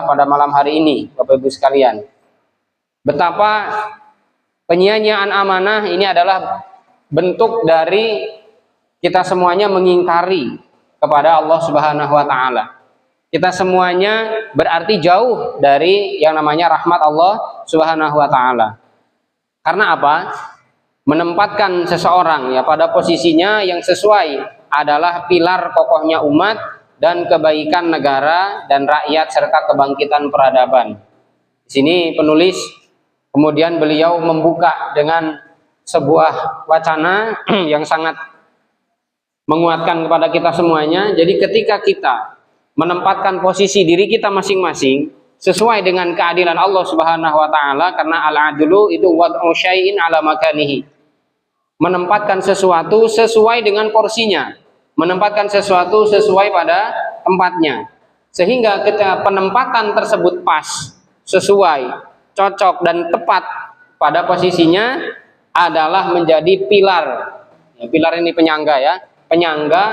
pada malam hari ini, Bapak Ibu sekalian, betapa penyia-nyiaan amanah ini adalah bentuk dari kita semuanya mengingkari kepada Allah Subhanahu wa taala. Kita semuanya berarti jauh dari yang namanya rahmat Allah Subhanahu wa taala. Karena apa? Menempatkan seseorang ya pada posisinya yang sesuai adalah pilar kokohnya umat dan kebaikan negara dan rakyat serta kebangkitan peradaban. Di sini penulis kemudian beliau membuka dengan sebuah wacana yang sangat menguatkan kepada kita semuanya. Jadi ketika kita menempatkan posisi diri kita masing-masing sesuai dengan keadilan Allah Subhanahu wa taala, karena al-adlu itu wad'u syai'in ala makanihi. Menempatkan sesuatu sesuai dengan porsinya, menempatkan sesuatu sesuai pada tempatnya, sehingga ketika penempatan tersebut pas, sesuai, cocok dan tepat pada posisinya adalah menjadi pilar ya, pilar ini penyangga ya, penyangga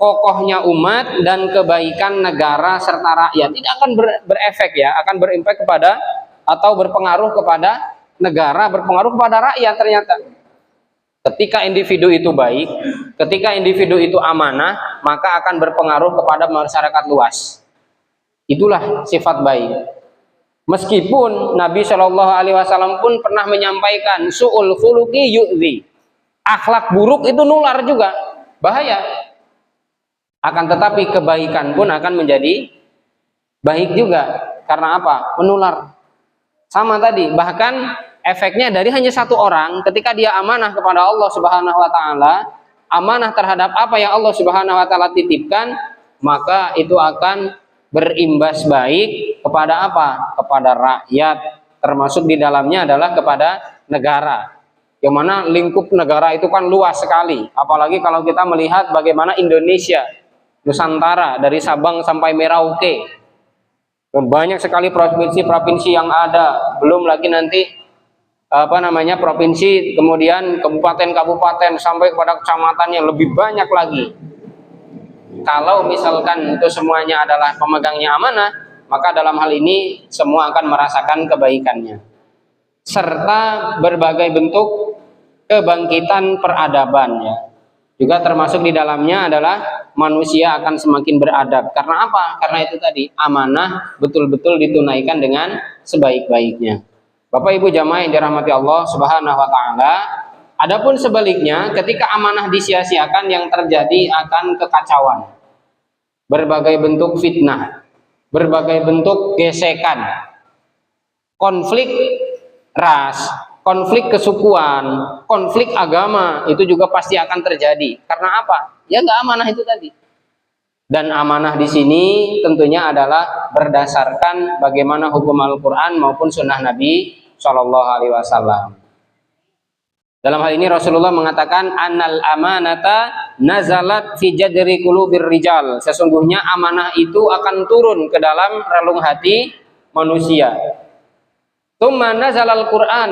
kokohnya umat dan kebaikan negara serta rakyat. Tidak akan berefek ya, akan berimpak kepada atau berpengaruh kepada negara, berpengaruh kepada rakyat. Ternyata ketika individu itu baik, ketika individu itu amanah, maka akan berpengaruh kepada masyarakat luas. Itulah sifat baik. Meskipun Nabi Shallallahu Alaihi Wasallam pun pernah menyampaikan su'ul khuluqi yu'zi, akhlak buruk itu nular juga, bahaya. Akan tetapi kebaikan pun akan menjadi baik juga. Karena apa? Menular. Sama tadi, bahkan efeknya dari hanya satu orang ketika dia amanah kepada Allah Subhanahu wa taala, amanah terhadap apa yang Allah Subhanahu wa taala titipkan, maka itu akan berimbas baik kepada apa? Kepada rakyat, termasuk di dalamnya adalah kepada negara. Yang mana lingkup negara itu kan luas sekali, apalagi kalau kita melihat bagaimana Indonesia, Nusantara dari Sabang sampai Merauke. Banyak sekali provinsi-provinsi yang ada, belum lagi nanti provinsi, kemudian kabupaten-kabupaten sampai kepada kecamatan yang lebih banyak lagi. Kalau misalkan itu semuanya adalah pemegangnya amanah, maka dalam hal ini semua akan merasakan kebaikannya, serta berbagai bentuk kebangkitan peradaban ya. Juga termasuk di dalamnya adalah manusia akan semakin beradab. Karena apa? Karena itu tadi, amanah betul-betul ditunaikan dengan sebaik-baiknya. Bapak Ibu jamaah yang dirahmati Allah Subhanahu wa taala, adapun sebaliknya ketika amanah disia-siakan yang terjadi akan kekacauan. Berbagai bentuk fitnah, berbagai bentuk gesekan, konflik ras, konflik kesukuan, konflik agama itu juga pasti akan terjadi. Karena apa? Ya nggak amanah itu tadi. Dan amanah di sini tentunya adalah berdasarkan bagaimana hukum Al-Quran maupun sunnah Nabi Shallallahu Alaihi Wasallam. Dalam hal ini Rasulullah mengatakan annal amanata nazalat fi jadri qulubir rijal. Sesungguhnya amanah itu akan turun ke dalam relung hati manusia. Tsumma nazalal Quran.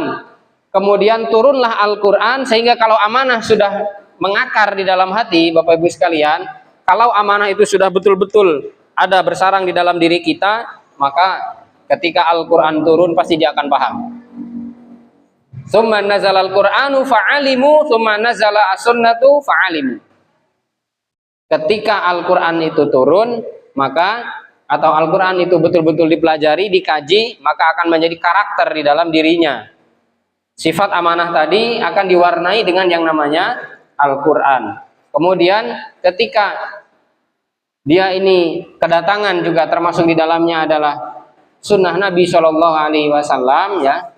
Kemudian turunlah Al-Quran, sehingga kalau amanah sudah mengakar di dalam hati, Bapak Ibu sekalian, kalau amanah itu sudah betul-betul ada bersarang di dalam diri kita, maka ketika Al-Quran turun pasti dia akan paham. Tsumma nazalal Qur'anu fa'alimu, tsumma nazala as-sunnatu fa'alimu. Ketika Al-Quran itu turun, maka atau Al-Quran itu betul-betul dipelajari, dikaji, maka akan menjadi karakter di dalam dirinya. Sifat amanah tadi akan diwarnai dengan yang namanya Al-Quran. Kemudian ketika dia ini kedatangan juga termasuk di dalamnya adalah sunnah Nabi Shallallahu Alaihi Wasallam ya.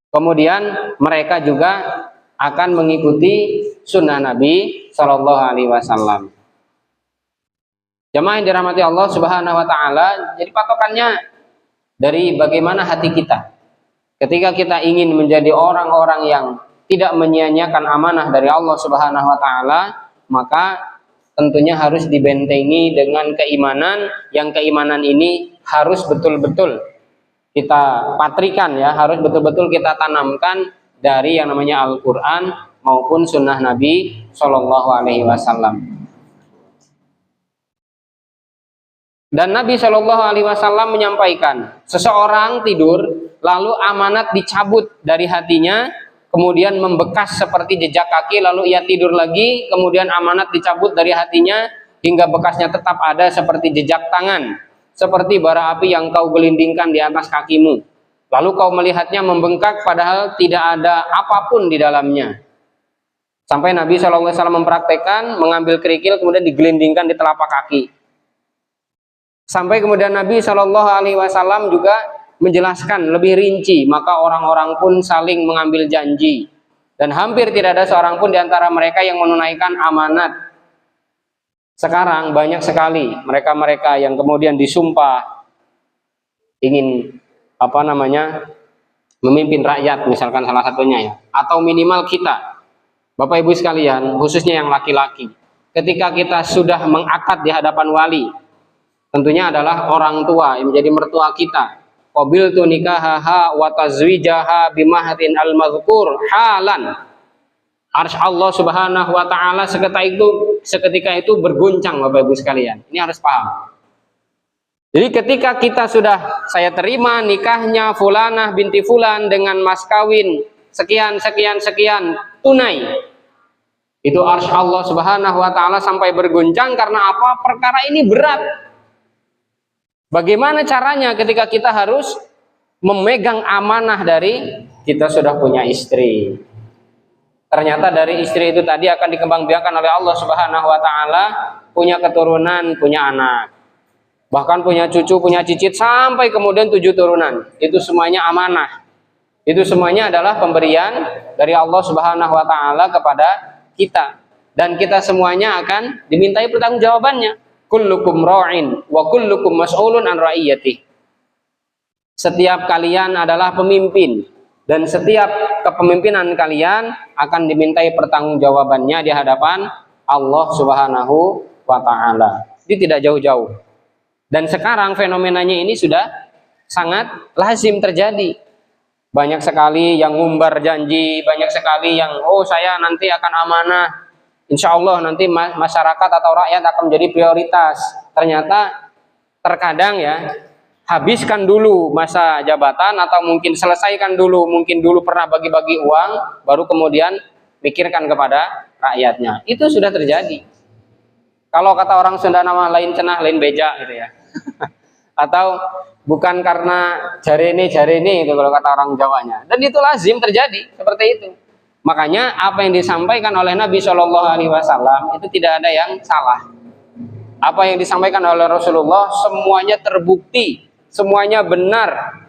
Kemudian mereka juga akan mengikuti sunnah Nabi Shallallahu Alaihi Wasallam. Jemaah yang dirahmati Allah Subhanahu Wa Taala, jadi patokannya dari bagaimana hati kita. Ketika kita ingin menjadi orang-orang yang tidak menyia-nyiakan amanah dari Allah Subhanahu wa taala, maka tentunya harus dibentengi dengan keimanan, yang keimanan ini harus betul-betul kita patrikan ya, harus betul-betul kita tanamkan dari yang namanya Al-Qur'an maupun sunnah Nabi Shallallahu alaihi wasallam. Dan Nabi Shallallahu Alaihi Wasallam menyampaikan, seseorang tidur lalu amanat dicabut dari hatinya, kemudian membekas seperti jejak kaki, lalu ia tidur lagi, kemudian amanat dicabut dari hatinya hingga bekasnya tetap ada seperti jejak tangan, seperti bara api yang kau gelindingkan di atas kakimu. Lalu kau melihatnya membengkak padahal tidak ada apapun di dalamnya. Sampai Nabi Shallallahu Alaihi Wasallam mempraktekkan mengambil kerikil kemudian digelindingkan di telapak kaki. Sampai kemudian Nabi Shallallahu Alaihi Wasallam juga menjelaskan lebih rinci, maka orang-orang pun saling mengambil janji dan hampir tidak ada seorang pun di antara mereka yang menunaikan amanat. Sekarang banyak sekali mereka-mereka yang kemudian disumpah ingin memimpin rakyat, misalkan salah satunya ya, atau minimal kita, Bapak Ibu sekalian, khususnya yang laki-laki, ketika kita sudah mengakad di hadapan wali, tentunya adalah orang tua yang menjadi mertua kita. Qabiltu nikahaha wa tazwijaha bimahrin al-madhkur halan. Arsy Allah Subhanahu wa taala seketika itu berguncang, Bapak Ibu sekalian. Ini harus paham. Jadi ketika kita sudah, saya terima nikahnya fulanah binti fulan dengan mas kawin sekian tunai. Itu arsy Allah Subhanahu wa taala sampai berguncang karena apa? Perkara ini berat. Bagaimana caranya ketika kita harus memegang amanah dari kita sudah punya istri. Ternyata dari istri itu tadi akan dikembangbiakkan oleh Allah Subhanahu wa taala, punya keturunan, punya anak. Bahkan punya cucu, punya cicit sampai kemudian 7 turunan. Itu semuanya amanah. Itu semuanya adalah pemberian dari Allah Subhanahu wa taala kepada kita. Dan kita semuanya akan dimintai pertanggungjawabannya. Kullukum ra'in wa kullukum mas'ulun an ra'iyati. Setiap kalian adalah pemimpin dan setiap kepemimpinan kalian akan dimintai pertanggungjawabannya di hadapan Allah Subhanahu wa taala. Ini tidak jauh-jauh. Dan sekarang fenomenanya ini sudah sangat lazim terjadi. Banyak sekali yang ngumbar janji, banyak sekali yang saya nanti akan amanah. Insya Allah nanti masyarakat atau rakyat akan menjadi prioritas. Ternyata terkadang ya, habiskan dulu masa jabatan atau mungkin selesaikan dulu, mungkin dulu pernah bagi-bagi uang, baru kemudian pikirkan kepada rakyatnya. Itu sudah terjadi. Kalau kata orang Sunda nama lain cenah lain beja gitu ya. Atau bukan karena jarene itu kalau kata orang Jawanya. Dan itu lazim terjadi seperti itu. Makanya apa yang disampaikan oleh Nabi Shallallahu Alaihi Wasallam itu tidak ada yang salah. Apa yang disampaikan oleh Rasulullah semuanya terbukti, semuanya benar.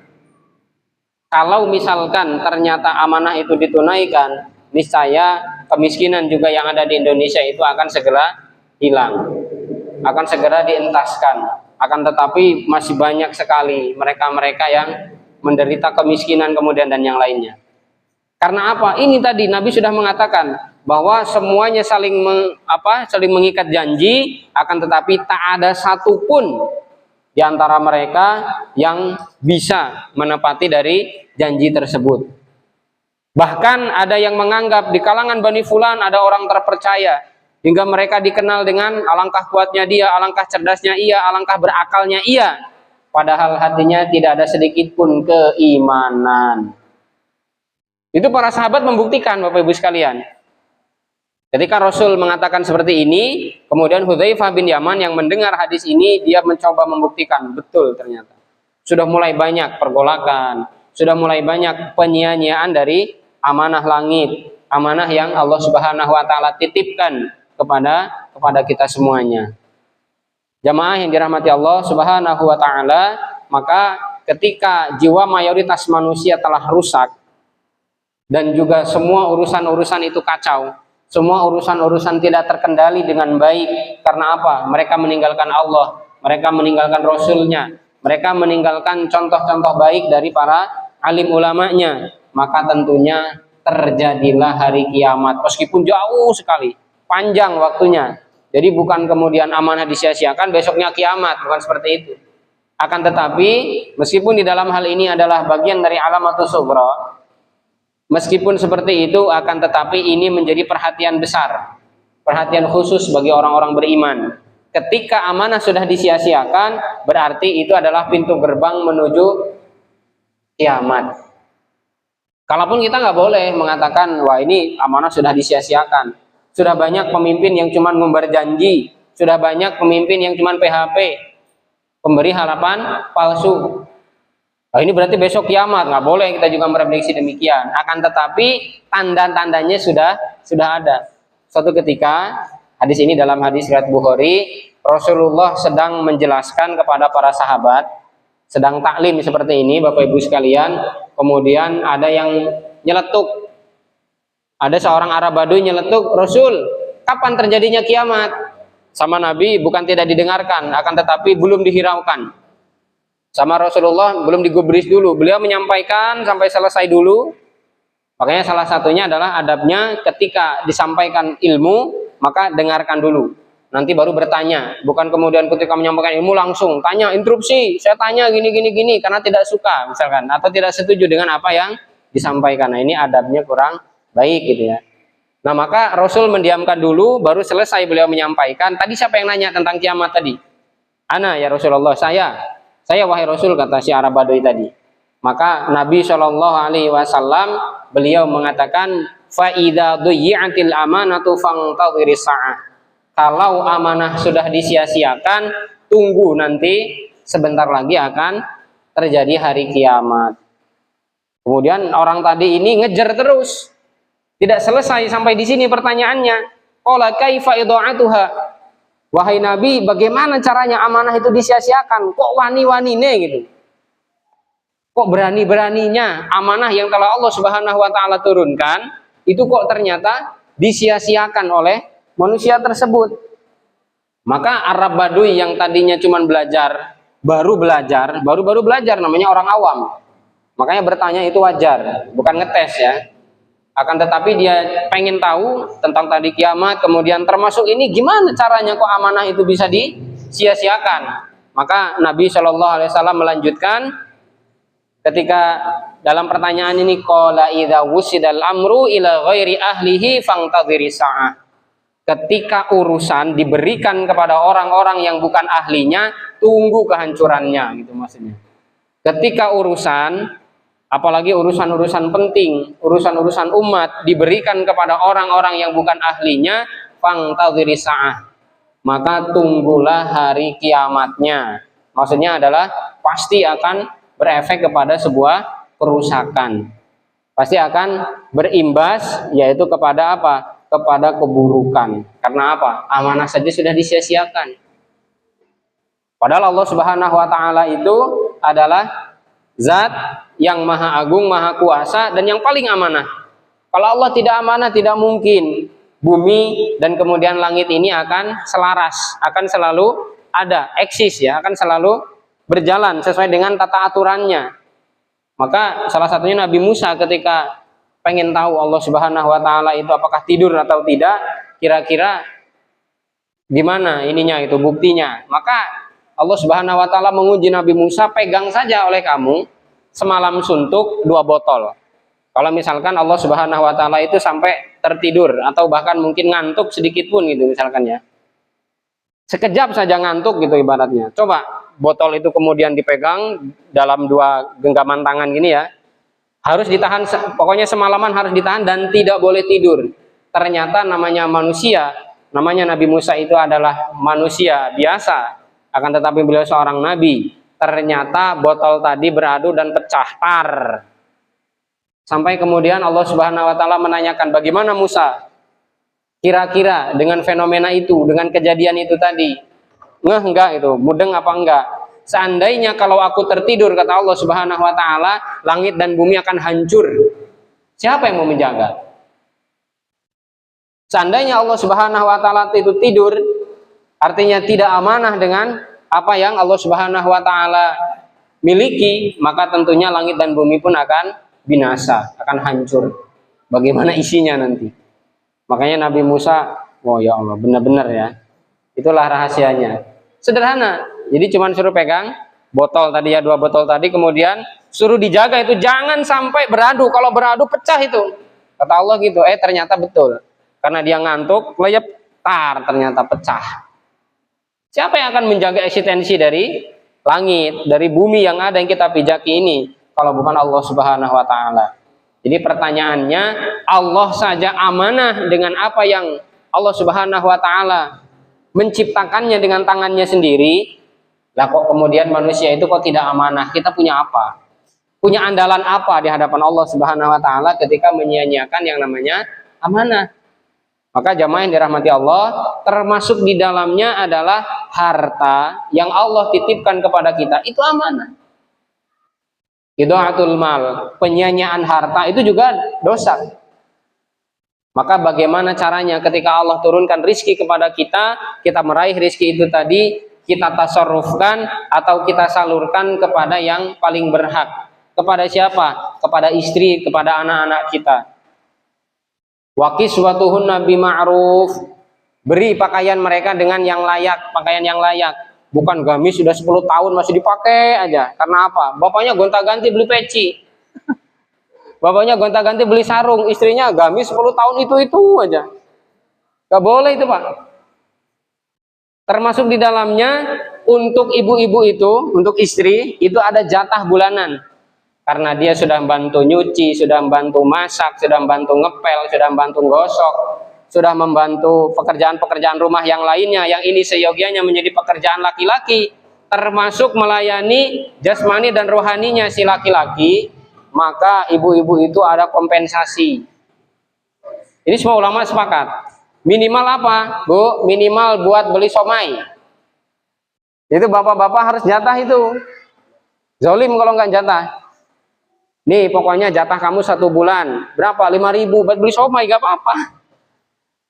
Kalau misalkan ternyata amanah itu ditunaikan, niscaya kemiskinan juga yang ada di Indonesia itu akan segera hilang, akan segera dientaskan. Akan tetapi masih banyak sekali mereka-mereka yang menderita kemiskinan kemudian dan yang lainnya. Karena apa? Ini tadi Nabi sudah mengatakan bahwa semuanya saling mengikat janji, akan tetapi tak ada satupun di antara mereka yang bisa menepati dari janji tersebut. Bahkan ada yang menganggap di kalangan Bani Fulan ada orang terpercaya, hingga mereka dikenal dengan alangkah kuatnya dia, alangkah cerdasnya ia, alangkah berakalnya ia. Padahal hatinya tidak ada sedikit pun keimanan. Itu para sahabat membuktikan, Bapak Ibu sekalian. Ketika Rasul mengatakan seperti ini, kemudian Hudzaifah bin Yaman yang mendengar hadis ini, dia mencoba membuktikan, betul ternyata. Sudah mulai banyak pergolakan, sudah mulai banyak penyia-nyiaan dari amanah langit, amanah yang Allah Subhanahu wa taala titipkan kepada kita semuanya. Jamaah yang dirahmati Allah Subhanahu wa taala, maka ketika jiwa mayoritas manusia telah rusak, dan juga semua urusan-urusan itu kacau, semua urusan-urusan tidak terkendali dengan baik. Karena apa? Mereka meninggalkan Allah, mereka meninggalkan Rasulnya, mereka meninggalkan contoh-contoh baik dari para alim ulamanya. Maka tentunya terjadilah hari kiamat, meskipun jauh sekali, panjang waktunya. Jadi bukan kemudian amanah disia-siakan, besoknya kiamat, bukan seperti itu. Akan tetapi, meskipun di dalam hal ini adalah bagian dari alamatus sughra, meskipun seperti itu, akan tetapi ini menjadi perhatian besar, perhatian khusus bagi orang-orang beriman. Ketika amanah sudah disia-siakan, berarti itu adalah pintu gerbang menuju kiamat. Kalaupun kita nggak boleh mengatakan, wah ini amanah sudah disia-siakan. Sudah banyak pemimpin yang cuma ngumbar janji. Sudah banyak pemimpin yang cuma PHP, pemberi harapan palsu. Oh, ini berarti besok kiamat, nggak boleh kita juga memprediksi demikian. Akan tetapi tanda-tandanya sudah ada. Suatu ketika, hadis ini dalam hadis riwayat Bukhari, Rasulullah sedang menjelaskan kepada para sahabat, sedang taklim seperti ini, Bapak Ibu sekalian. Kemudian ada yang nyeletuk, ada seorang Arab Baduy nyeletuk, Rasul, kapan terjadinya kiamat? Sama Nabi bukan tidak didengarkan, akan tetapi belum dihiraukan. Sama Rasulullah belum digubris dulu, beliau menyampaikan sampai selesai dulu. Makanya salah satunya adalah adabnya ketika disampaikan ilmu, maka dengarkan dulu, nanti baru bertanya. Bukan kemudian ketika menyampaikan ilmu langsung tanya, interupsi, saya tanya gini karena tidak suka misalkan, atau tidak setuju dengan apa yang disampaikan. Nah, ini adabnya kurang baik gitu ya. Nah, maka Rasul mendiamkan dulu, baru selesai beliau menyampaikan. Tadi siapa yang nanya tentang kiamat tadi? Ana ya Rasulullah, saya wahai Rasul, kata si Arab Baduy tadi. Maka Nabi Shallallahu Alaihi Wasallam beliau mengatakan, fa idza duyi'atil amanatu fantadhiri sa'ah. Kalau amanah sudah disia-siakan, tunggu nanti sebentar lagi akan terjadi hari kiamat. Kemudian orang tadi ini ngejar terus, tidak selesai sampai di sini pertanyaannya. Qala kaifa idha'atuha? Wahai Nabi, bagaimana caranya amanah itu disia-siakan? Kok wani-wanine gitu? Kok berani-beraninya amanah yang telah Allah Subhanahu wa taala turunkan itu kok ternyata disia-siakan oleh manusia tersebut? Maka Arab Baduy yang tadinya cuma baru belajar namanya orang awam. Makanya bertanya itu wajar, bukan ngetes ya. Akan tetapi dia pengen tahu tentang tadi kiamat, kemudian termasuk ini gimana caranya kok amanah itu bisa disia-siakan. Maka Nabi Shallallahu Alaihi Wasallam melanjutkan ketika dalam pertanyaan ini, qala idza wusidal amru ila ghairi ahlihi fantadhiri sa'ah. Ketika urusan diberikan kepada orang-orang yang bukan ahlinya, tunggu kehancurannya, gitu maksudnya. Ketika urusan, apalagi urusan-urusan penting, urusan-urusan umat diberikan kepada orang-orang yang bukan ahlinya, fantadhiri sa'ah, maka tunggulah hari kiamatnya. Maksudnya adalah pasti akan berefek kepada sebuah kerusakan, pasti akan berimbas, yaitu kepada apa? Kepada keburukan. Karena apa? Amanah saja sudah disia-siakan. Padahal Allah Subhanahu wa taala itu adalah zat yang maha agung, maha kuasa, dan yang paling amanah. Kalau Allah tidak amanah, tidak mungkin bumi dan kemudian langit ini akan selaras, akan selalu ada, eksis ya, akan selalu berjalan sesuai dengan tata aturannya. Maka salah satunya Nabi Musa ketika pengen tahu Allah Subhanahu wa taala itu apakah tidur atau tidak, kira-kira gimana ininya itu buktinya. Maka Allah Subhanahu wa taala menguji Nabi Musa, pegang saja oleh kamu semalam suntuk 2 botol. Kalau misalkan Allah Subhanahu wa taala itu sampai tertidur atau bahkan mungkin ngantuk sedikit pun gitu misalkan ya. Sekejap saja ngantuk gitu ibaratnya. Coba botol itu kemudian dipegang dalam 2 genggaman tangan gini ya. Harus ditahan, pokoknya semalaman harus ditahan dan tidak boleh tidur. Ternyata namanya manusia, namanya Nabi Musa itu adalah manusia biasa, akan tetapi beliau seorang nabi. Ternyata botol tadi beradu dan pecah tar. Sampai kemudian Allah Subhanahu wa taala menanyakan, bagaimana Musa? Kira-kira dengan fenomena itu, dengan kejadian itu tadi, ngeh enggak itu, mudeng apa enggak? Seandainya kalau aku tertidur, kata Allah Subhanahu wa taala, langit dan bumi akan hancur. Siapa yang mau menjaga? Seandainya Allah Subhanahu wa taala itu tidur, artinya tidak amanah dengan apa yang Allah Subhanahu wa taala miliki, maka tentunya langit dan bumi pun akan binasa, akan hancur. Bagaimana isinya nanti? Makanya Nabi Musa, oh ya Allah, benar-benar ya. Itulah rahasianya. Sederhana. Jadi cuma suruh pegang botol tadi ya, 2 botol tadi, kemudian suruh dijaga itu jangan sampai beradu. Kalau beradu pecah itu. Kata Allah gitu. Ternyata betul. Karena dia ngantuk, leyep, tar ternyata pecah. Siapa yang akan menjaga eksistensi dari langit, dari bumi yang ada yang kita pijaki ini, kalau bukan Allah Subhanahu wa taala? Jadi pertanyaannya, Allah saja amanah dengan apa yang Allah Subhanahu wa taala menciptakannya dengan tangannya sendiri. Lah kok kemudian manusia itu kok tidak amanah? Kita punya apa? Punya andalan apa di hadapan Allah Subhanahu wa taala ketika menyia-nyiakan yang namanya amanah? Maka jamaah yang dirahmati Allah, termasuk di dalamnya adalah harta yang Allah titipkan kepada kita, itu amanah. Idha'atul mal, penyia-nyiaan harta itu juga dosa. Maka bagaimana caranya ketika Allah turunkan rizki kepada kita, kita meraih rizki itu tadi, kita tasarrufkan atau kita salurkan kepada yang paling berhak. Kepada siapa? Kepada istri, kepada anak-anak kita. Wa kiswatuhunna bima'ruf, beri pakaian mereka dengan yang layak, pakaian yang layak. Bukan gamis sudah 10 tahun masih dipakai aja. Karena apa? Bapaknya gonta-ganti beli peci. Bapaknya gonta-ganti beli sarung, istrinya gamis 10 tahun itu aja. Gak boleh itu, Pak. Termasuk di dalamnya untuk ibu-ibu itu, untuk istri, itu ada jatah bulanan. Karena dia sudah membantu nyuci, sudah membantu masak, sudah membantu ngepel, sudah membantu gosok, sudah membantu pekerjaan-pekerjaan rumah yang lainnya, yang ini seyogianya menjadi pekerjaan laki-laki, termasuk melayani jasmani dan rohaninya si laki-laki, maka ibu-ibu itu ada kompensasi. Ini semua ulama sepakat. Minimal apa, Bu? Minimal buat beli somai. Itu bapak-bapak harus jatah itu. Zolim kalau nggak jatah. Nih pokoknya jatah kamu 1 bulan berapa? 5.000 buat beli somai, gak apa-apa.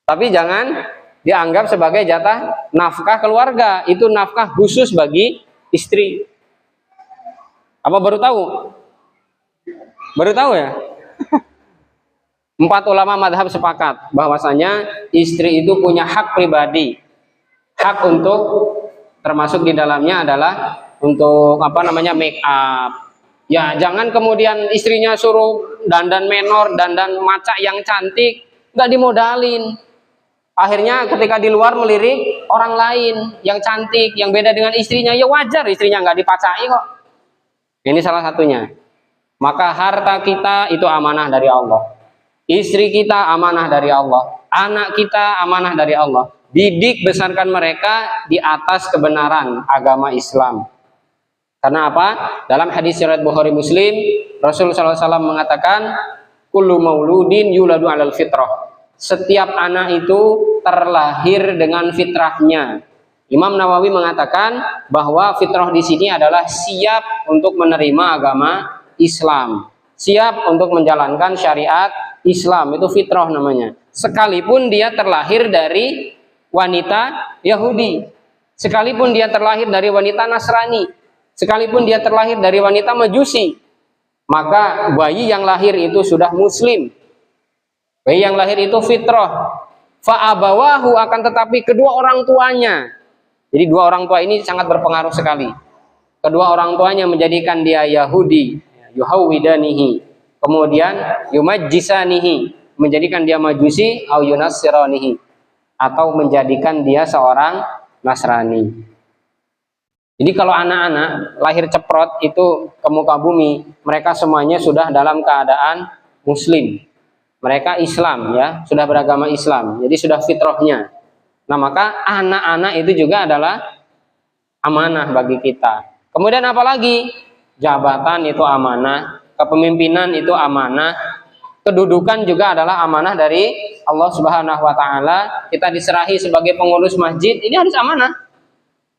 Tapi jangan dianggap sebagai jatah nafkah keluarga. Itu nafkah khusus bagi istri. Apa baru tahu? Baru tahu ya? 4 ulama madhab sepakat bahwasanya istri itu punya hak pribadi. Hak untuk, termasuk di dalamnya adalah untuk apa namanya, make up. Ya, jangan kemudian istrinya suruh dandan menor, dandan maca yang cantik, nggak dimodalin. Akhirnya ketika di luar melirik orang lain yang cantik, yang beda dengan istrinya, ya wajar istrinya nggak dipacai kok. Ini salah satunya. Maka harta kita itu amanah dari Allah. Istri kita amanah dari Allah. Anak kita amanah dari Allah. Didik, besarkan mereka di atas kebenaran agama Islam. Karena apa? Dalam hadis riwayat Bukhari Muslim, Rasulullah SAW mengatakan, kullu mauludin yuladu alal fitrah. Setiap anak itu terlahir dengan fitrahnya. Imam Nawawi mengatakan bahwa fitrah di sini adalah siap untuk menerima agama Islam, siap untuk menjalankan syariat Islam, itu fitrah namanya. Sekalipun dia terlahir dari wanita Yahudi, sekalipun dia terlahir dari wanita Nasrani, sekalipun dia terlahir dari wanita Majusi, maka bayi yang lahir itu sudah muslim. Bayi yang lahir itu fitrah. Fa'abawahu, akan tetapi kedua orang tuanya. Jadi dua orang tua ini sangat berpengaruh sekali. Kedua orang tuanya menjadikan dia Yahudi, yuhawwidanihi, kemudian yumajjisanihi, menjadikan dia Majusi, au yunassiranihi, atau menjadikan dia seorang Nasrani. Jadi kalau anak-anak lahir ceprot itu ke muka bumi, mereka semuanya sudah dalam keadaan muslim. Mereka Islam, ya, sudah beragama Islam. Jadi sudah fitrahnya. Nah, maka anak-anak itu juga adalah amanah bagi kita. Kemudian apalagi? Jabatan itu amanah, kepemimpinan itu amanah, kedudukan juga adalah amanah dari Allah Subhanahu wa taala. Kita diserahi sebagai pengurus masjid, ini harus amanah.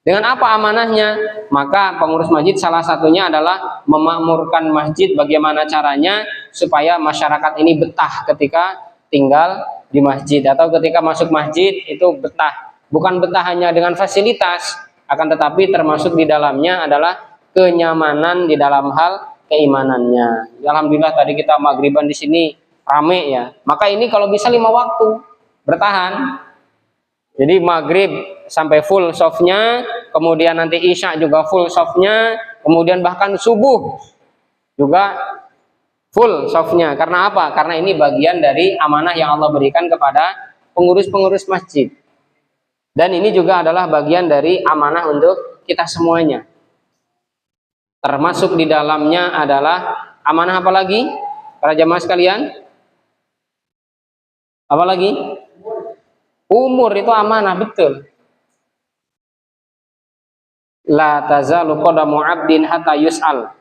Dengan apa amanahnya? Maka pengurus masjid salah satunya adalah memakmurkan masjid, bagaimana caranya supaya masyarakat ini betah ketika tinggal di masjid, atau ketika masuk masjid itu betah. Bukan betah hanya dengan fasilitas, akan tetapi termasuk di dalamnya adalah kenyamanan di dalam hal keimanannya. Alhamdulillah tadi kita maghriban di sini rame ya. Maka ini kalau bisa 5 waktu bertahan. Jadi maghrib sampai full softnya, kemudian nanti isya juga full softnya, kemudian bahkan subuh juga full softnya. Karena apa? Karena ini bagian dari amanah yang Allah berikan kepada pengurus-pengurus masjid. Dan ini juga adalah bagian dari amanah untuk kita semuanya. Termasuk di dalamnya adalah amanah apa lagi? Para jamaah sekalian? Apa lagi? Umur itu amanah, betul. La tazalu qadamu 'abdin hatta yus'al.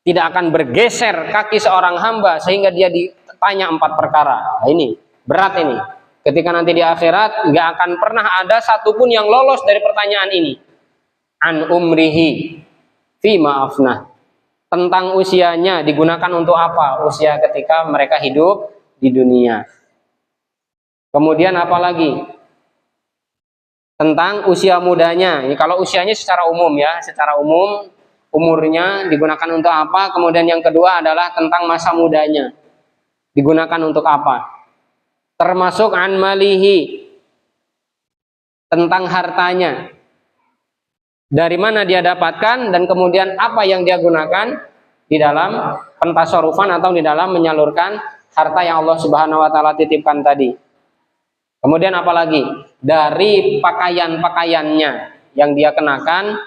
Tidak akan bergeser kaki seorang hamba sehingga dia ditanya 4 perkara. Nah, ini berat ini. Ketika nanti di akhirat nggak akan pernah ada satupun yang lolos dari pertanyaan ini. An umrihi fima afnah. Tentang usianya digunakan untuk apa? Usia ketika mereka hidup di dunia. Kemudian apa lagi? Tentang usia mudanya. Ini kalau usianya secara umum ya, secara umum umurnya digunakan untuk apa? Kemudian yang kedua adalah tentang masa mudanya. Digunakan untuk apa? Termasuk an malihi, tentang hartanya. Dari mana dia dapatkan dan kemudian apa yang dia gunakan di dalam pentasarufan atau di dalam menyalurkan harta yang Allah Subhanahu wa taala titipkan tadi. Kemudian apalagi dari pakaian-pakaiannya yang dia kenakan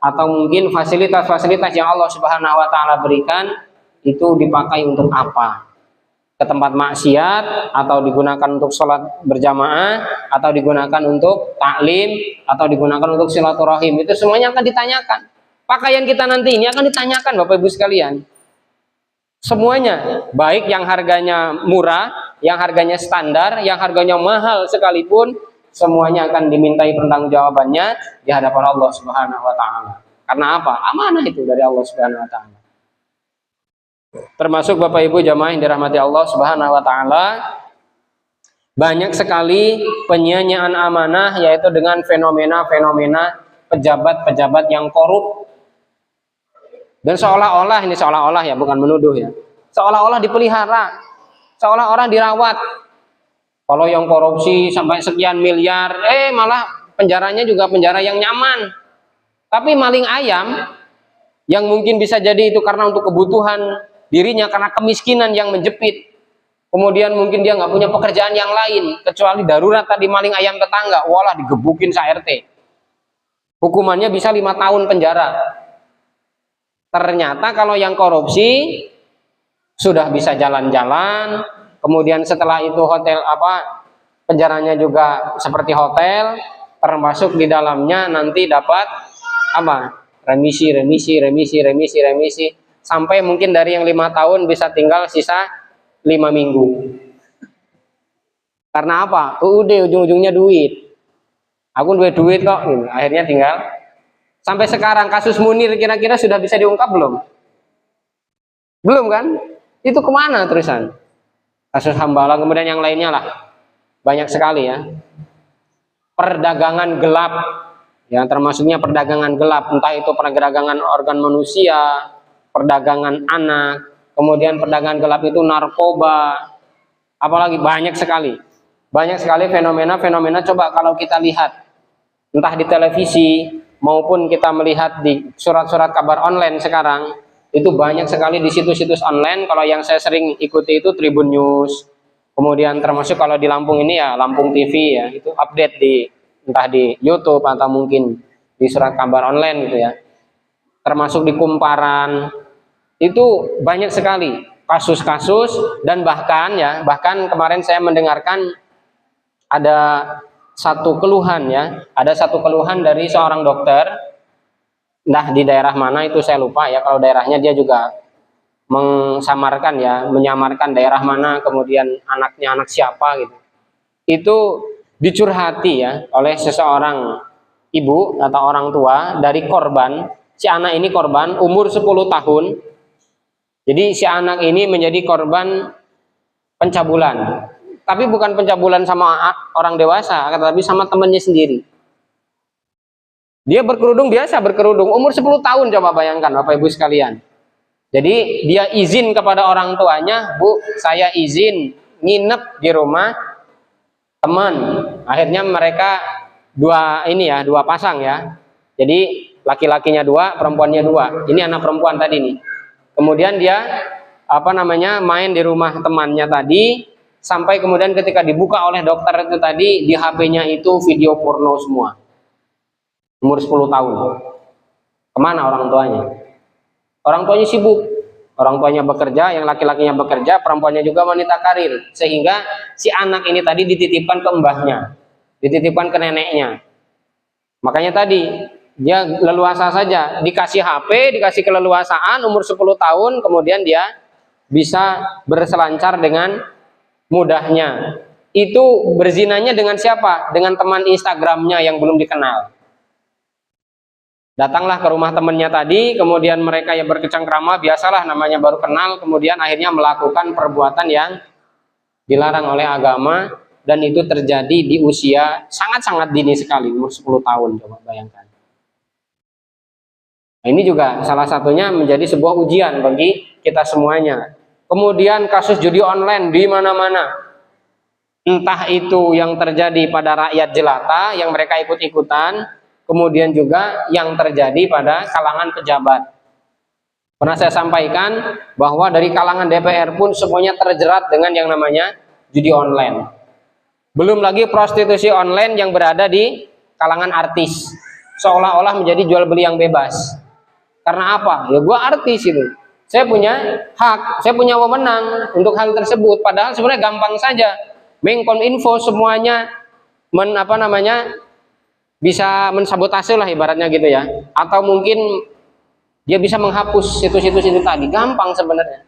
atau mungkin fasilitas-fasilitas yang Allah Subhanahu wa taala berikan itu dipakai untuk apa? Ke tempat maksiat atau digunakan untuk sholat berjamaah atau digunakan untuk taklim atau digunakan untuk silaturahim, itu semuanya akan ditanyakan. Pakaian kita nanti ini akan ditanyakan Bapak Ibu sekalian. Semuanya, baik yang harganya murah, yang harganya standar, yang harganya mahal sekalipun, semuanya akan dimintai pertanggungjawabannya di hadapan Allah Subhanahu wa taala. Karena apa? Amanah itu dari Allah Subhanahu wa taala. Termasuk Bapak Ibu jamaah yang dirahmati Allah Subhanahu wa taala, banyak sekali penyia-nyiaan amanah, yaitu dengan fenomena-fenomena pejabat-pejabat yang korup. Dan seolah-olah, ini seolah-olah ya, bukan menuduh ya, seolah-olah dipelihara, seolah-olah dirawat. Kalau yang korupsi sampai sekian miliar, malah penjaranya juga penjara yang nyaman. Tapi maling ayam yang mungkin bisa jadi itu karena untuk kebutuhan dirinya, karena kemiskinan yang menjepit, kemudian mungkin dia nggak punya pekerjaan yang lain kecuali darurat tadi maling ayam tetangga, walah digebukin sa-RT, hukumannya bisa 5 tahun penjara. Ternyata kalau yang korupsi sudah bisa jalan-jalan, kemudian setelah itu hotel penjaranya juga seperti hotel, termasuk di dalamnya nanti dapat remisi sampai mungkin dari yang 5 tahun bisa tinggal sisa 5 minggu. Karena apa? Udah ujung-ujungnya duit. Aku duit kok, gitu. Akhirnya tinggal. Sampai sekarang kasus Munir kira-kira sudah bisa diungkap belum? Belum kan? Itu kemana terusan? Kasus Hambala, kemudian yang lainnya lah. Banyak sekali ya. Perdagangan gelap, ya termasuknya perdagangan gelap, entah itu perdagangan organ manusia, perdagangan anak, kemudian perdagangan gelap itu narkoba, apalagi banyak sekali fenomena-fenomena. Coba kalau kita lihat entah di televisi maupun kita melihat di surat-surat kabar online sekarang, itu banyak sekali di situs-situs online. Kalau yang saya sering ikuti itu Tribun News, kemudian termasuk kalau di Lampung ini ya Lampung TV ya, itu update di entah di YouTube atau mungkin di surat kabar online gitu ya, termasuk di Kumparan. Itu banyak sekali kasus-kasus. Dan bahkan kemarin saya mendengarkan ada satu keluhan dari seorang dokter, nah di daerah mana itu saya lupa ya, kalau daerahnya dia juga menyamarkan daerah mana, kemudian anaknya anak siapa gitu. Itu dicurhati ya oleh seseorang ibu atau orang tua dari korban. Si anak ini korban umur 10 tahun. Jadi si anak ini menjadi korban pencabulan, tapi bukan pencabulan sama orang dewasa, tetapi sama temannya sendiri. Dia berkerudung, umur 10 tahun, coba bayangkan Bapak Ibu sekalian. Jadi dia izin kepada orang tuanya, Bu, saya izin nginep di rumah teman. Akhirnya mereka dua pasang ya. Jadi laki-lakinya 2, perempuannya 2. Ini anak perempuan tadi nih. Kemudian dia main di rumah temannya tadi sampai kemudian ketika dibuka oleh dokter itu tadi, di HP-nya itu video porno semua. Umur 10 tahun. Kemana orang tuanya? Orang tuanya sibuk. Orang tuanya bekerja, yang laki-lakinya bekerja, perempuannya juga wanita karir. Sehingga si anak ini tadi dititipkan ke mbahnya, dititipkan ke neneknya. Makanya tadi dia leluasa saja, dikasih HP, dikasih keleluasaan, umur 10 tahun, kemudian dia bisa berselancar dengan mudahnya. Itu berzinanya dengan siapa? Dengan teman Instagramnya yang belum dikenal. Datanglah ke rumah temannya tadi, kemudian mereka yang berkecengkrama, biasalah namanya baru kenal, kemudian akhirnya melakukan perbuatan yang dilarang oleh agama, dan itu terjadi di usia sangat-sangat dini sekali, umur 10 tahun, coba bayangkan. Nah, ini juga salah satunya menjadi sebuah ujian bagi kita semuanya. Kemudian kasus judi online di mana-mana. Entah itu yang terjadi pada rakyat jelata yang mereka ikut-ikutan, kemudian juga yang terjadi pada kalangan pejabat. Pernah saya sampaikan bahwa dari kalangan DPR pun semuanya terjerat dengan yang namanya judi online. Belum lagi prostitusi online yang berada di kalangan artis, seolah-olah menjadi jual beli yang bebas. Karena apa? Ya gua artis itu, saya punya hak, saya punya wewenang untuk hal tersebut. Padahal sebenarnya gampang saja, Menkominfo semuanya bisa mensabotase lah ibaratnya gitu ya, atau mungkin dia bisa menghapus situs-situs itu tadi, gampang sebenarnya.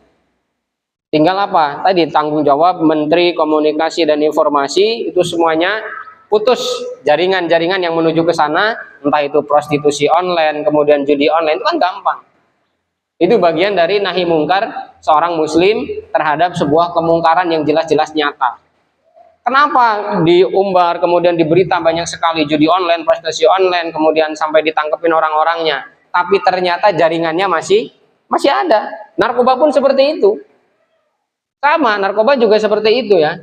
Tinggal apa? Tadi tanggung jawab Menteri Komunikasi dan Informasi, itu semuanya putus jaringan-jaringan yang menuju ke sana, entah itu prostitusi online, kemudian judi online, itu kan gampang. Itu bagian dari nahi mungkar seorang muslim terhadap sebuah kemungkaran yang jelas-jelas nyata. Kenapa diumbar, kemudian diberita banyak sekali judi online, prostitusi online, kemudian sampai ditangkepin orang-orangnya, tapi ternyata jaringannya masih ada. Narkoba pun seperti itu. Sama, narkoba juga seperti itu ya.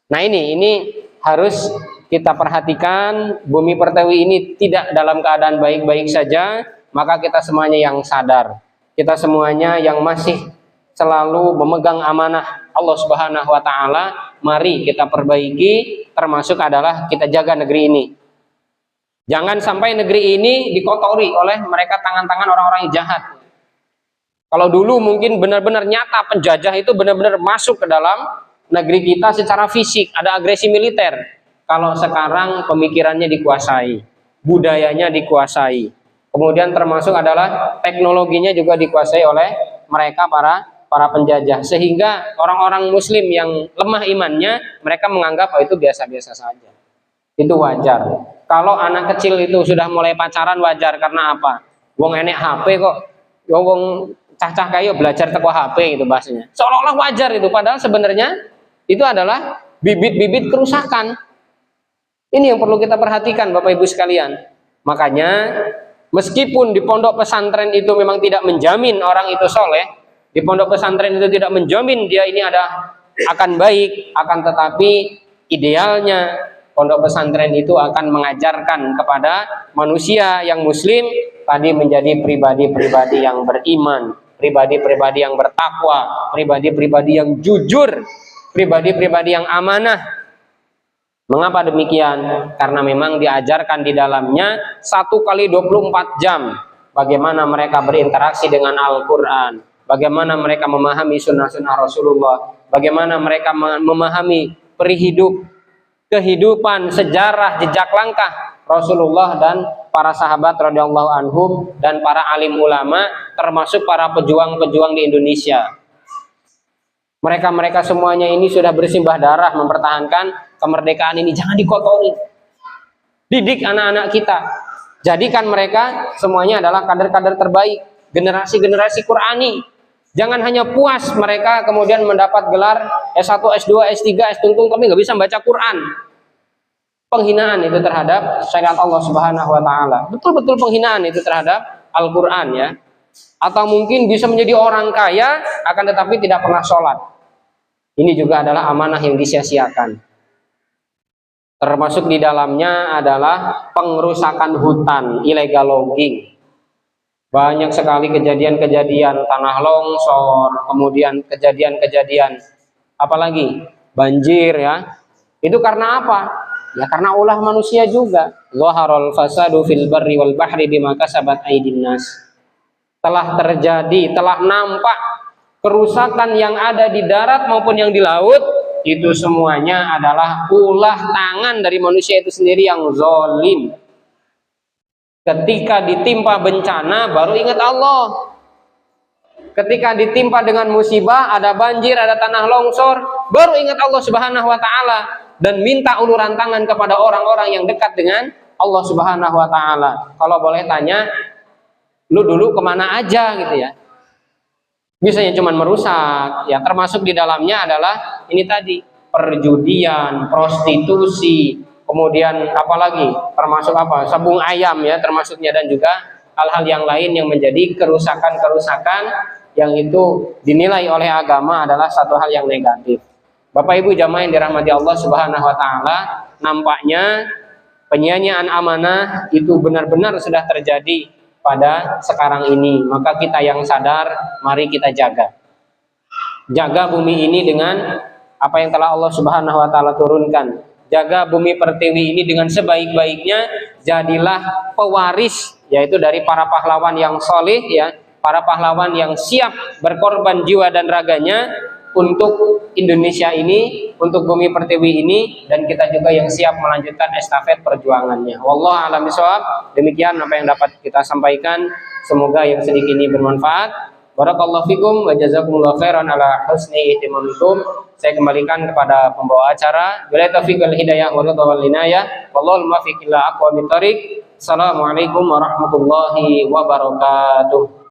Nah ini harus kita perhatikan, Bumi Pertiwi ini tidak dalam keadaan baik-baik saja, maka kita semuanya yang sadar, kita semuanya yang masih selalu memegang amanah Allah Subhanahu wa Ta'ala, mari kita perbaiki, termasuk adalah kita jaga negeri ini. Jangan sampai negeri ini dikotori oleh mereka tangan-tangan orang-orang yang jahat. Kalau dulu mungkin benar-benar nyata penjajah itu benar-benar masuk ke dalam negeri kita secara fisik, ada agresi militer. Kalau sekarang pemikirannya dikuasai, budayanya dikuasai, kemudian termasuk adalah teknologinya juga dikuasai oleh mereka para penjajah, sehingga orang-orang muslim yang lemah imannya, mereka menganggap itu biasa-biasa saja. Itu wajar. Kalau anak kecil itu sudah mulai pacaran, wajar. Karena apa? Wong enek HP kok, wong cah-cah kayu belajar teko HP gitu bahasanya. Seolah-olah wajar itu, padahal sebenarnya itu adalah bibit-bibit kerusakan. Ini yang perlu kita perhatikan Bapak Ibu sekalian. Makanya meskipun di pondok pesantren itu memang tidak menjamin orang itu soleh, di pondok pesantren itu tidak menjamin dia ini akan baik, akan tetapi idealnya pondok pesantren itu akan mengajarkan kepada manusia yang muslim tadi menjadi pribadi-pribadi yang beriman, pribadi-pribadi yang bertakwa, pribadi-pribadi yang jujur, pribadi-pribadi yang amanah. Mengapa demikian? Karena memang diajarkan di dalamnya 1 kali 24 jam bagaimana mereka berinteraksi dengan Al-Quran, bagaimana mereka memahami sunnah-sunnah Rasulullah, bagaimana mereka memahami kehidupan, sejarah, jejak langkah Rasulullah dan para sahabat radhiyallahu anhum dan para alim ulama, termasuk para pejuang-pejuang di Indonesia. Mereka semuanya ini sudah bersimbah darah mempertahankan kemerdekaan ini. Jangan dikotori. Didik anak-anak kita. Jadikan mereka semuanya adalah kader-kader terbaik, generasi-generasi Qurani. Jangan hanya puas mereka kemudian mendapat gelar S1, S2, S3, S-tuntung tapi nggak bisa baca Quran. Penghinaan itu terhadap syariat Allah Subhanahu wa Ta'ala. Betul-betul penghinaan itu terhadap Al-Quran ya. Atau mungkin bisa menjadi orang kaya akan tetapi tidak pernah sholat. Ini juga adalah amanah yang disia-siakan. Termasuk di dalamnya adalah pengrusakan hutan, illegal logging. Banyak sekali kejadian-kejadian tanah longsor, kemudian kejadian-kejadian apalagi banjir ya. Itu karena apa? Ya karena ulah manusia juga. Zaharul fasadu fil barri wal bahri bima kasabat aydin nas. Telah terjadi, telah nampak kerusakan yang ada di darat maupun yang di laut, itu semuanya adalah ulah tangan dari manusia itu sendiri yang zalim. Ketika ditimpa bencana baru ingat Allah. Ketika ditimpa dengan musibah, ada banjir, ada tanah longsor, baru ingat Allah Subhanahu wa taala dan minta uluran tangan kepada orang-orang yang dekat dengan Allah Subhanahu wa taala. Kalau boleh tanya, lu dulu kemana aja gitu ya? Biasanya cuma merusak, ya termasuk di dalamnya adalah ini tadi, perjudian, prostitusi, kemudian apalagi termasuk apa? Sabung ayam ya termasuknya, dan juga hal-hal yang lain yang menjadi kerusakan-kerusakan yang itu dinilai oleh agama adalah satu hal yang negatif. Bapak Ibu jamaah yang dirahmati Allah Subhanahu wa taala, nampaknya penyanyian amanah itu benar-benar sudah terjadi pada sekarang ini. Maka kita yang sadar, mari kita jaga. Jaga bumi ini dengan apa yang telah Allah Subhanahu wa taala turunkan. Jaga bumi pertiwi ini dengan sebaik-baiknya. Jadilah pewaris, yaitu dari para pahlawan yang solih ya, para pahlawan yang siap berkorban jiwa dan raganya untuk Indonesia ini, untuk bumi pertiwi ini, dan kita juga yang siap melanjutkan estafet perjuangannya. Wallahu a'lam bishawab. Demikian apa yang dapat kita sampaikan. Semoga yang sedikit ini bermanfaat. Barakallahu fikum wa jazakumullahu khairan ala husni ihtimamikum. Saya kembalikan kepada pembawa acara. Billahi taufiq wal hidayah wa ridha wal inayah. Wallahul muwaffiq ila aqwamit thoriq. Assalamualaikum warahmatullahi wabarakatuh.